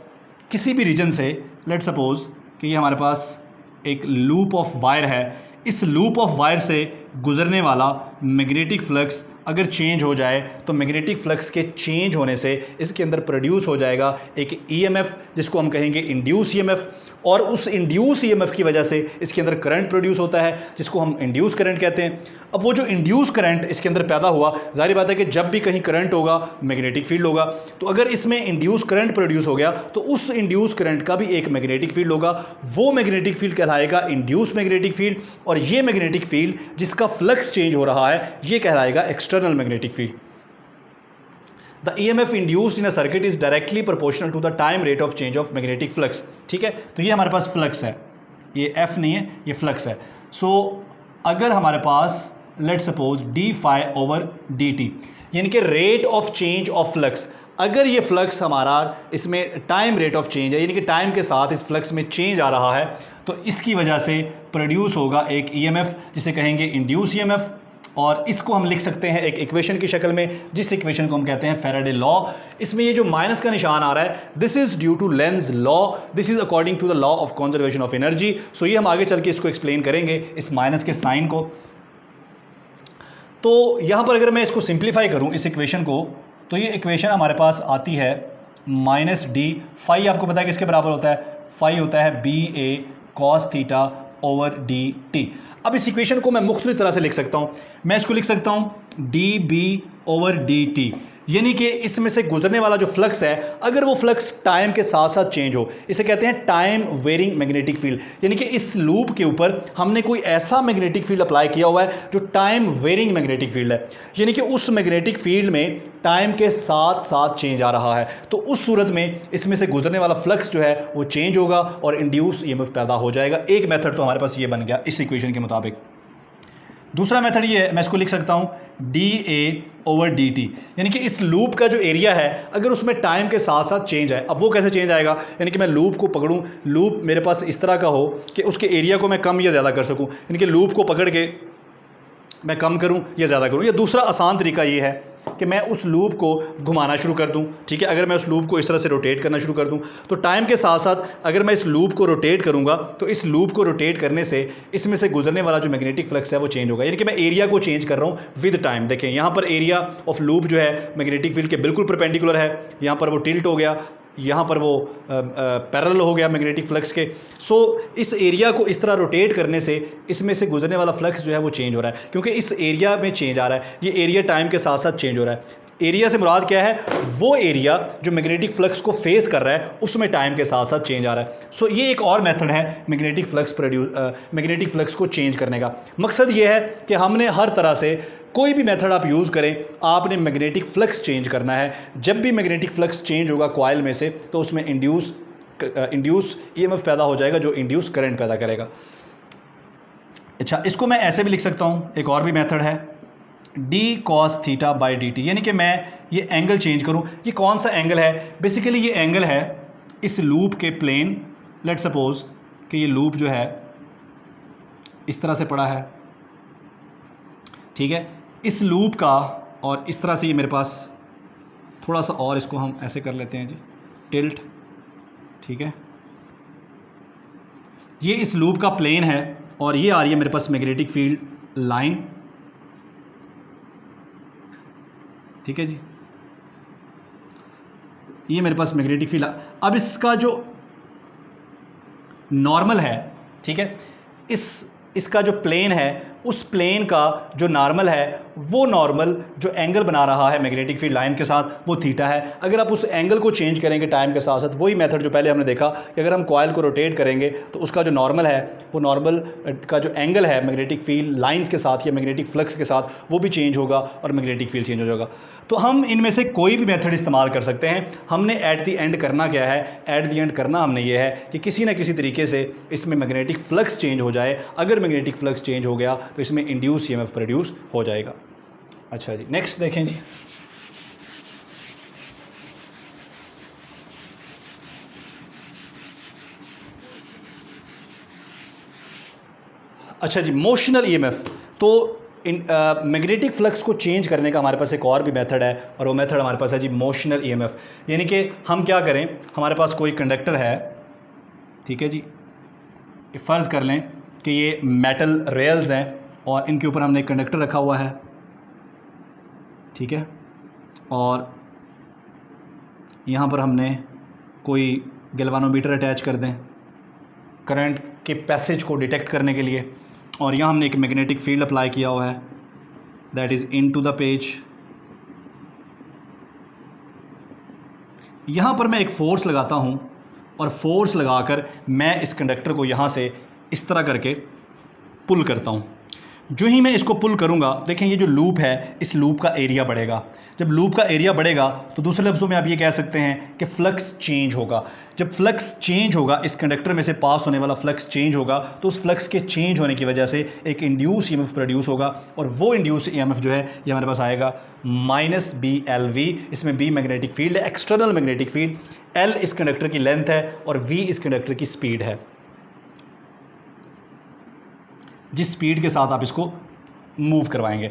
किसी भी रीजन से, लेट सपोज कि ये हमारे पास एक लूप ऑफ वायर है, इस लूप ऑफ वायर से गुजरने वाला मैग्नेटिक फ्लक्स अगर चेंज हो जाए तो मैग्नेटिक फ्लक्स के चेंज होने से इसके अंदर प्रोड्यूस हो जाएगा एक ईएमएफ, जिसको हम कहेंगे इंड्यूस ईएमएफ, और उस इंड्यूस ईएमएफ की वजह से इसके अंदर करंट प्रोड्यूस होता है, जिसको हम इंड्यूस करंट कहते हैं। अब वो जो इंड्यूस करंट इसके अंदर पैदा हुआ, जाहिर बात है कि जब भी कहीं करंट होगा मैग्नेटिक फील्ड होगा, तो अगर इसमें इंड्यूस करंट प्रोड्यूस हो गया तो उस इंड्यूस करंट का भी एक मैग्नेटिक फील्ड होगा, वो मैग्नेटिक फील्ड कहलाएगा इंड्यूस मैग्नेटिक फील्ड, और ये मैग्नेटिक फील्ड जिसका फ्लक्स चेंज हो रहा है ये कहलाएगा external magnetic field. The EMF induced in a circuit is directly proportional to the time rate of change of magnetic flux। ठीक है, तो ये हमारे पास फ्लक्स है, ये F नहीं है, ये फ्लक्स है। सो अगर हमारे पास let suppose d phi over D T, यानी कि rate of change of flux, अगर ये फ्लक्स हमारा इसमें टाइम रेट ऑफ चेंज है, यानी कि टाइम के साथ इस फ्लक्स में चेंज आ रहा है, तो इसकी वजह से प्रोड्यूस होगा एक EMF जिसे कहेंगे इंड्यूस EMF, और इसको हम लिख सकते हैं एक इक्वेशन की शक्ल में, जिस इक्वेशन को हम कहते हैं फैराडे लॉ। इसमें ये जो माइनस का निशान आ रहा है, this is due to Lenz law, this is according to the law of conservation of energy. So ये हम आगे चल के इसको एक्सप्लेन करेंगे, इस माइनस के साइन को। तो यहाँ पर अगर मैं इसको सिंप्लीफाई करूँ इस इक्वेशन को, तो ये इक्वेशन हमारे पास आती है माइनस डी फाई, आपको पता है किसके बराबर होता है, फाई होता है B A cos theta over D t. अब इस इक्वेशन को मैं मुख्तलिफ तरह से लिख सकता हूँ। मैं इसको लिख सकता हूँ D B over D T, यानी कि इसमें से गुजरने वाला जो फ्लक्स है, अगर वो फ्लक्स टाइम के साथ साथ चेंज हो, इसे कहते हैं टाइम वेरिंग मैग्नेटिक फील्ड। यानी कि इस लूप के ऊपर हमने कोई ऐसा मैग्नेटिक फील्ड अप्लाई किया हुआ है जो टाइम वेरिंग मैग्नेटिक फील्ड है, यानी कि उस मैग्नेटिक फील्ड में टाइम के साथ साथ चेंज आ रहा है, तो उस सूरत में इसमें से गुजरने वाला फ्लक्स जो है वो चेंज होगा और इंड्यूस EMF पैदा हो जाएगा। एक मेथड तो हमारे पास ये बन गया इस इक्वेशन के मुताबिक। दूसरा मेथड ये है, मैं इसको लिख सकता हूँ D A over D T, यानी कि इस लूप का जो एरिया है अगर उसमें टाइम के साथ साथ चेंज है। अब वो कैसे चेंज आएगा, यानी कि मैं लूप को पकड़ूँ, लूप मेरे पास इस तरह का हो कि उसके एरिया को मैं कम या ज़्यादा कर सकूँ, यानी कि लूप को पकड़ के मैं कम करूं या ज़्यादा करूं। या दूसरा आसान तरीका ये है कि मैं उस लूप को घुमाना शुरू कर दूं। ठीक है, अगर मैं उस लूप को इस तरह से रोटेट करना शुरू कर दूं, तो टाइम के साथ साथ अगर मैं इस लूप को रोटेट करूंगा तो इस लूप को रोटेट करने से इसमें से गुजरने वाला जो मैग्नेटिक फ्लक्स है वो चेंज होगा, यानी कि मैं एरिया को चेंज कर रहा हूँ विद टाइम। देखें यहाँ पर एरिया ऑफ लूप जो है मैग्नेटिक फील्ड के बिल्कुल परपेंडिकुलर है, यहाँ पर वो टिल्ट हो गया, यहाँ पर वो पैरेलल हो गया मैग्नेटिक फ्लक्स के। सो इस एरिया को इस तरह रोटेट करने से इसमें से गुजरने वाला फ्लक्स जो है वो चेंज हो रहा है, क्योंकि इस एरिया में चेंज आ रहा है, ये एरिया टाइम के साथ साथ चेंज हो रहा है। एरिया से मुराद क्या है, वो एरिया जो मैग्नेटिक फ्लक्स को फेस कर रहा है उसमें टाइम के साथ साथ चेंज आ रहा है। सो ये एक और मेथड है मैग्नेटिक फ्लक्स को चेंज करने का। मकसद ये है कि हमने हर तरह से कोई भी मेथड आप यूज़ करें, आपने मैग्नेटिक फ्लक्स चेंज करना है। जब भी मैग्नेटिक फ्लक्स चेंज होगा कॉइल में से, तो उसमें इंड्यूस EMF पैदा हो जाएगा जो इंड्यूस करंट पैदा करेगा। अच्छा, इसको मैं ऐसे भी लिख सकता हूँ, एक और भी मेथड है D cos theta by D T, यानी कि मैं ये एंगल चेंज करूँ। ये कौन सा एंगल है, बेसिकली ये एंगल है इस लूप के प्लेन। लेट सपोज कि ये लूप जो है इस तरह से पड़ा है, ठीक है, इस लूप का, और इस तरह से ये मेरे पास थोड़ा सा और इसको हम ऐसे कर लेते हैं जी, टिल्ट, ठीक है, ये इस लूप का प्लेन है और ये आ रही है मेरे पास मैग्नेटिक फील्ड लाइन, ठीक है जी, ये मेरे पास मैग्नेटिक फील्ड। अब इसका जो नॉर्मल है, ठीक है, इसका जो प्लेन है उस प्लेन का जो नॉर्मल है वो नॉर्मल जो एंगल बना रहा है मैग्नेटिक फील्ड लाइन के साथ वो थीटा है। अगर आप उस एंगल को चेंज करेंगे टाइम के साथ साथ, वही मेथड जो पहले हमने देखा कि अगर हम कॉइल को रोटेट करेंगे तो उसका जो नॉर्मल है, वो नॉर्मल का जो एंगल है मैग्नेटिक फील्ड लाइंस के साथ या मैग्नेटिक फ्लक्स के साथ, वो भी चेंज होगा और मैग्नेटिक फील्ड चेंज हो जाएगा। तो हम इनमें से कोई भी मेथड इस्तेमाल कर सकते हैं। हमने एट द एंड करना क्या है, एट द एंड करना हमने ये है कि किसी ना किसी तरीके से इसमें मैग्नेटिक फ्लक्स चेंज हो जाए। अगर मैग्नेटिक फ्लक्स चेंज हो गया तो इसमें इंड्यूस ईएमएफ प्रोड्यूस हो जाएगा। अच्छा जी, नेक्स्ट देखें जी। अच्छा जी, मोशनल ईएमएफ। तो मैग्नेटिक फ्लक्स को चेंज करने का हमारे पास एक और भी मेथड है, और वो मेथड हमारे पास है जी मोशनल ईएमएफ। यानी कि हम क्या करें, हमारे पास कोई कंडक्टर है, ठीक है जी, फ़र्ज़ कर लें कि ये मेटल रेल्स हैं और इनके ऊपर हमने एक कंडक्टर रखा हुआ है, ठीक है, और यहाँ पर हमने कोई गैल्वानोमीटर अटैच कर दें करंट के पैसेज को डिटेक्ट करने के लिए, और यहाँ हमने एक मैग्नेटिक फील्ड अप्लाई किया हुआ है, that is into the page. यहाँ पर मैं एक फ़ोर्स लगाता हूँ और फोर्स लगाकर मैं इस कंडक्टर को यहाँ से इस तरह करके पुल करता हूँ। जो ही मैं इसको पुल करूँगा, देखें ये जो लूप है, इस लूप का एरिया बढ़ेगा। जब लूप का एरिया बढ़ेगा तो दूसरे लफ्ज़ों में आप ये कह सकते हैं कि फ्लक्स चेंज होगा। जब फ्लक्स चेंज होगा, इस कंडक्टर में से पास होने वाला फ्लक्स चेंज होगा, तो उस फ्लक्स के चेंज होने की वजह से एक इंड्यूस ईएमएफ प्रोड्यूस होगा, और वो इंड्यूस ईएमएफ जो है ये हमारे पास आएगा -BLV। इसमें B मैग्नेटिक फील्ड है, एक्सटर्नल मैग्नेटिक फील्ड, L इस कंडक्टर की लेंथ है और V इस कंडक्टर की स्पीड है, जिस स्पीड के साथ आप इसको मूव करवाएंगे।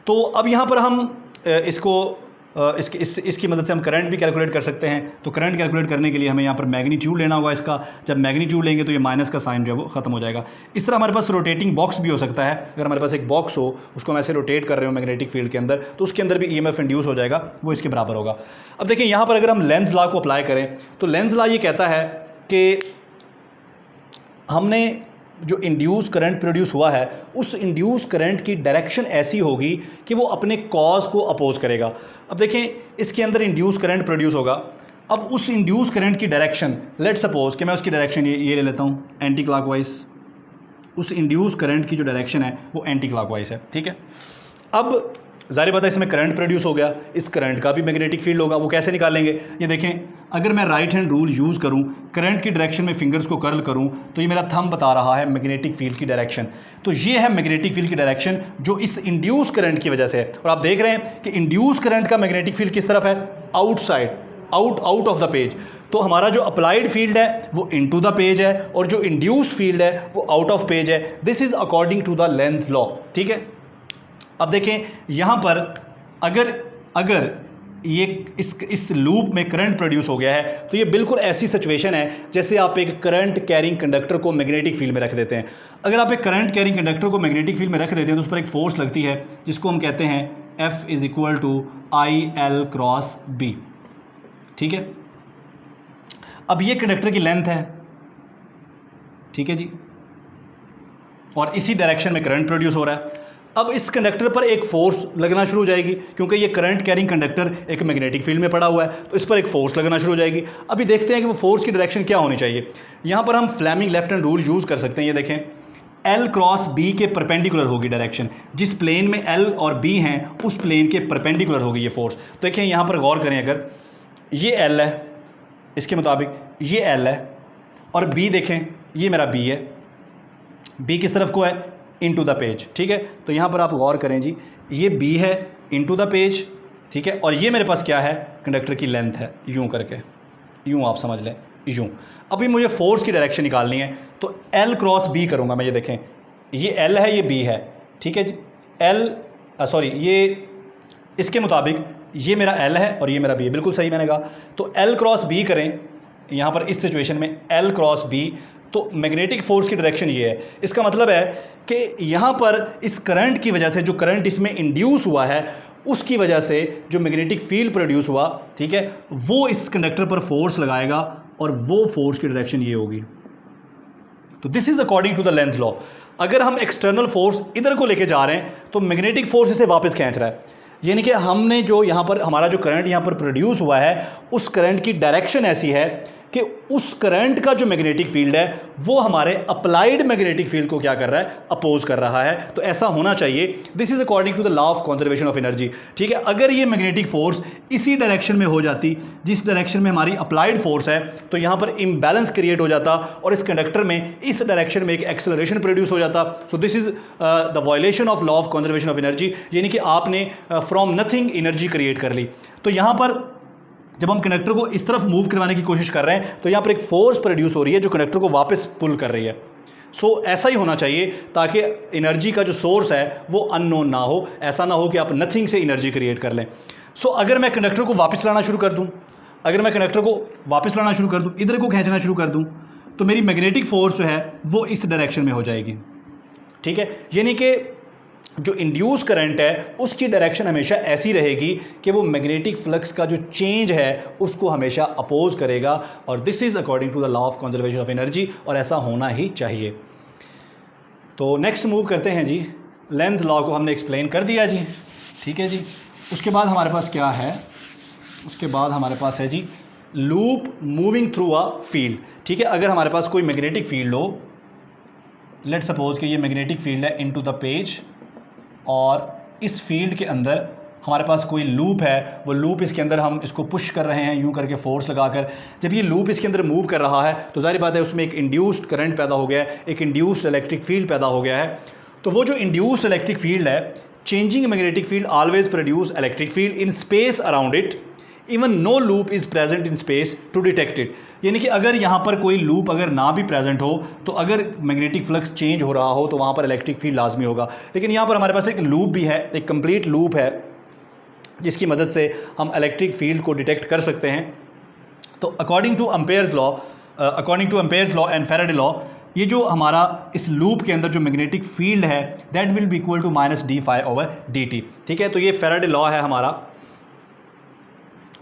तो अब यहाँ पर हम इसकी मदद से हम करंट भी कैलकुलेट कर सकते हैं। तो करंट कैलकुलेट करने के लिए हमें यहाँ पर मैग्नीट्यूड लेना होगा इसका। जब मैग्नीट्यूड लेंगे तो ये माइनस का साइन जो है वो ख़त्म हो जाएगा। इस तरह हमारे पास रोटेटिंग बॉक्स भी हो सकता है। अगर हमारे पास एक बॉक्स हो, उसको हम ऐसे रोटेट कर रहे हो मैग्नेटिक फील्ड के अंदर, तो उसके अंदर भी ईएमएफ इंड्यूस हो जाएगा, वो इसके बराबर होगा। अब देखिए यहाँ पर अगर हम लेंज लॉ को अप्लाई करें तो लेंज लॉ ये कहता है कि हमने जो इंड्यूस करंट प्रोड्यूस हुआ है, उस इंड्यूस करंट की डायरेक्शन ऐसी होगी कि वो अपने कॉज को अपोज करेगा। अब देखें, इसके अंदर इंड्यूस करंट प्रोड्यूस होगा। अब उस इंड्यूस करंट की डायरेक्शन, लेट सपोज कि मैं उसकी डायरेक्शन ये ले लेता हूँ एंटी क्लॉकवाइज। उस इंड्यूस करंट की जो डायरेक्शन है वो एंटी क्लॉकवाइज है, ठीक है। अब ज़ाहिर बात है इसमें करंट प्रोड्यूस हो गया, इस करंट का भी मैग्नेटिक फील्ड होगा। वो कैसे निकालेंगे, ये देखें, अगर मैं राइट हैंड रूल यूज़ करूं, करंट की डायरेक्शन में फिंगर्स को कर्ल करूं, तो ये मेरा थंब बता रहा है मैग्नेटिक फील्ड की डायरेक्शन। तो ये है मैग्नेटिक फील्ड की डायरेक्शन जो इस इंड्यूस करंट की वजह से है। और आप देख रहे हैं कि इंड्यूस करंट का मैग्नेटिक फील्ड किस तरफ है, outside, out of the page. तो हमारा जो अप्लाइड फील्ड है वो इनटू द पेज है, और जो इंड्यूस फील्ड है वो आउट ऑफ पेज है। This is according to the Lenz law, ठीक है। अब देखें यहाँ पर अगर ये इस लूप में करंट प्रोड्यूस हो गया है, तो ये बिल्कुल ऐसी सिचुएशन है जैसे आप एक करंट कैरिंग कंडक्टर को मैग्नेटिक फील्ड में रख देते हैं। अगर आप एक करंट कैरिंग कंडक्टर को मैग्नेटिक फील्ड में रख देते हैं तो उस पर एक फोर्स लगती है जिसको हम कहते हैं F = IL×B, ठीक है। अब ये कंडक्टर की लेंथ है, ठीक है जी, और इसी डायरेक्शन में करंट प्रोड्यूस हो रहा है। अब इस कंडक्टर पर एक फोर्स लगना शुरू हो जाएगी, क्योंकि ये करंट कैरिंग कंडक्टर एक मैग्नेटिक फील्ड में पड़ा हुआ है, तो इस पर एक फोर्स लगना शुरू हो जाएगी। अभी देखते हैं कि वो फोर्स की डायरेक्शन क्या होनी चाहिए। यहाँ पर हम Fleming left hand rule use कर सकते हैं। ये देखें, L×B के परपेंडिकुलर होगी डायरेक्शन। जिस प्लेन में L और B हैं उस प्लेन के परपेंडिकुलर होगी ये फोर्स। तो देखें यहाँ पर गौर करें, अगर ये L है, इसके मुताबिक ये L है, और B देखें, ये मेरा B है। B किस तरफ को है, इनटू द पेज, ठीक है। तो यहाँ पर आप गौर करें जी, ये B है इनटू द पेज, ठीक है, और ये मेरे पास क्या है, कंडक्टर की लेंथ है, यूं करके, यूं आप समझ लें, यूं। अभी मुझे फोर्स की डायरेक्शन निकालनी है, तो L×B करूँगा मैं। ये देखें, ये L है, ये B है, ठीक है जी। ये इसके मुताबिक ये मेरा L है और ये मेरा B है, बिल्कुल सही मैंने कहा। तो L×B करें यहाँ पर इस सिचुएशन में, L×B, तो मैग्नेटिक फोर्स की डायरेक्शन ये है। इसका मतलब है कि यहाँ पर इस करंट की वजह से, जो करंट इसमें इंड्यूस हुआ है, उसकी वजह से जो मैग्नेटिक फील्ड प्रोड्यूस हुआ, ठीक है, वो इस कंडक्टर पर फोर्स लगाएगा और वो फोर्स की डायरेक्शन ये होगी। तो this is according to the Lenz law. अगर हम एक्सटर्नल फोर्स इधर को लेके जा रहे हैं तो मैग्नेटिक फोर्स इसे वापस खींच रहा है, यानी कि हमने जो यहाँ पर हमारा जो करंट यहाँ पर प्रोड्यूस हुआ है उस करंट की डायरेक्शन ऐसी है कि उस करंट का जो मैग्नेटिक फील्ड है वो हमारे अप्लाइड मैग्नेटिक फील्ड को क्या कर रहा है, अपोज कर रहा है। तो ऐसा होना चाहिए। This is according to the law of conservation of energy. ठीक है, अगर ये मैग्नेटिक फोर्स इसी डायरेक्शन में हो जाती जिस डायरेक्शन में हमारी अप्लाइड फोर्स है, तो यहाँ पर इम्बैलेंस क्रिएट हो जाता और इस कंडक्टर में इस डायरेक्शन में एक एक्सेलरेशन प्रोड्यूस हो जाता। So this is the violation of law of conservation of energy, यानी कि आपने फ्रॉम नथिंग एनर्जी क्रिएट कर ली। तो यहाँ पर जब हम कंडक्टर को इस तरफ मूव करवाने की कोशिश कर रहे हैं तो यहाँ पर एक फोर्स प्रोड्यूस हो रही है जो कंडक्टर को वापस पुल कर रही है। सो ऐसा ही होना चाहिए ताकि एनर्जी का जो सोर्स है वो अननोन ना हो, ऐसा ना हो कि आप नथिंग से एनर्जी क्रिएट कर लें। सो अगर मैं कंडक्टर को वापस लाना शुरू कर दूं, इधर को खींचना शुरू कर दूं, तो मेरी मैग्नेटिक फोर्स जो है वो इस डायरेक्शन में हो जाएगी। ठीक है, यानी कि जो इंड्यूस करंट है उसकी डायरेक्शन हमेशा ऐसी रहेगी कि वो मैग्नेटिक फ्लक्स का जो चेंज है उसको हमेशा अपोज करेगा, और this is according to the law of conservation of energy, और ऐसा होना ही चाहिए। तो नेक्स्ट मूव करते हैं जी, लेंस लॉ को हमने एक्सप्लेन कर दिया जी। ठीक है जी, उसके बाद हमारे पास क्या है, उसके बाद हमारे पास है जी loop moving through a field. ठीक है, अगर हमारे पास कोई मैग्नेटिक फील्ड हो, लेट सपोज कि ये मैग्नेटिक फील्ड है इनटू द पेज, और इस फील्ड के अंदर हमारे पास कोई लूप है, वो लूप इसके अंदर हम इसको पुश कर रहे हैं यूं करके फोर्स लगाकर। जब ये लूप इसके अंदर मूव कर रहा है तो जाहिर बात है उसमें एक इंड्यूस्ड करंट पैदा हो गया है, एक इंड्यूस्ड इलेक्ट्रिक फील्ड पैदा हो गया है। तो वो जो इंड्यूस्ड इलेक्ट्रिक फील्ड है, changing magnetic field always produce electric field in space around it, even no loop is present in space to detect it. यानी कि अगर यहाँ पर कोई लूप अगर ना भी प्रेजेंट हो तो अगर मैग्नेटिक फ्लक्स चेंज हो रहा हो तो वहाँ पर इलेक्ट्रिक फील्ड लाजमी होगा। लेकिन यहाँ पर हमारे पास एक लूप भी है, एक कंप्लीट लूप है जिसकी मदद से हम इलेक्ट्रिक फील्ड को डिटेक्ट कर सकते हैं। तो according to Ampere's law and Faraday law, ये जो हमारा इस लूप के अंदर जो मैग्नेटिक फील्ड है that will be equal to -d∅/dt। ठीक है, तो ये फैराडे लॉ है हमारा।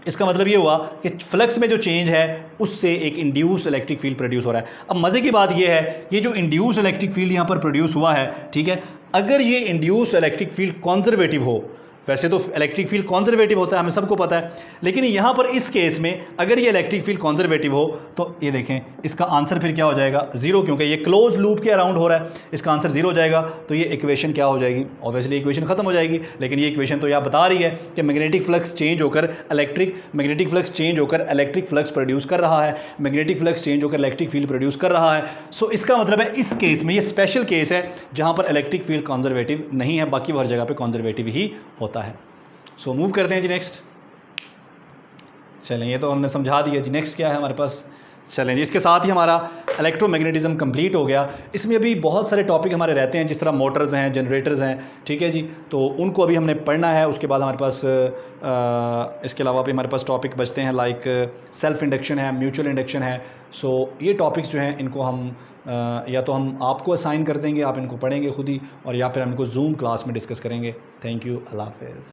इसका मतलब ये हुआ कि फ्लक्स में जो चेंज है उससे एक इंड्यूस्ड इलेक्ट्रिक फील्ड प्रोड्यूस हो रहा है। अब मज़े की बात ये है, ये जो इंड्यूस्ड इलेक्ट्रिक फील्ड यहाँ पर प्रोड्यूस हुआ है, ठीक है, अगर ये इंड्यूस्ड इलेक्ट्रिक फील्ड कॉन्जर्वेटिव हो, वैसे तो इलेक्ट्रिक फील्ड कॉन्जर्वेटिव होता है, हमें सबको पता है, लेकिन यहाँ पर इस केस में अगर ये इलेक्ट्रिक फील्ड कॉन्जर्वेटिव हो तो ये देखें इसका आंसर फिर क्या हो जाएगा, जीरो, क्योंकि ये क्लोज लूप के अराउंड हो रहा है, इसका आंसर जीरो हो जाएगा। तो ये इक्वेशन क्या हो जाएगी, ऑब्वियसली इक्वेशन खत्म हो जाएगी। लेकिन ये इक्वेशन तो यहाँ बता रही है कि मैग्नेटिक फ्लक्स चेंज होकर इलेक्ट्रिक फ्लक्स प्रोड्यूस कर रहा है, मैग्नेटिक फ्लक्स चेंज होकर इलेक्ट्रिक फील्ड प्रोड्यूस कर रहा है। सो इसका मतलब है इस केस में ये स्पेशल केस है जहाँ पर इलेक्ट्रिक फील्ड कॉन्जर्वेटिव नहीं है, बाकी हर जगह पर कॉन्जर्वेटिव ही होता है। सो मूव करते हैं जी नेक्स्ट। चलें, ये तो हमने समझा दिया जी। नेक्स्ट क्या है हमारे पास, चलें जी, इसके साथ ही हमारा इलेक्ट्रोमैग्नेटिज्म कंप्लीट हो गया। इसमें अभी बहुत सारे टॉपिक हमारे रहते हैं, जिस तरह मोटर्स हैं, जनरेटर्स हैं, ठीक है जी, तो उनको अभी हमने पढ़ना है। उसके बाद हमारे पास इसके अलावा भी हमारे पास टॉपिक बचते हैं, लाइक सेल्फ इंडक्शन है, म्यूचुअल इंडक्शन है। सो ये टॉपिक्स जो हैं इनको हम या तो हम आपको असाइन कर देंगे, आप इनको पढ़ेंगे खुद ही, और या फिर हम इनको जूम क्लास में डिस्कस करेंगे। थैंक यू, अल्लाह हाफ़िज़।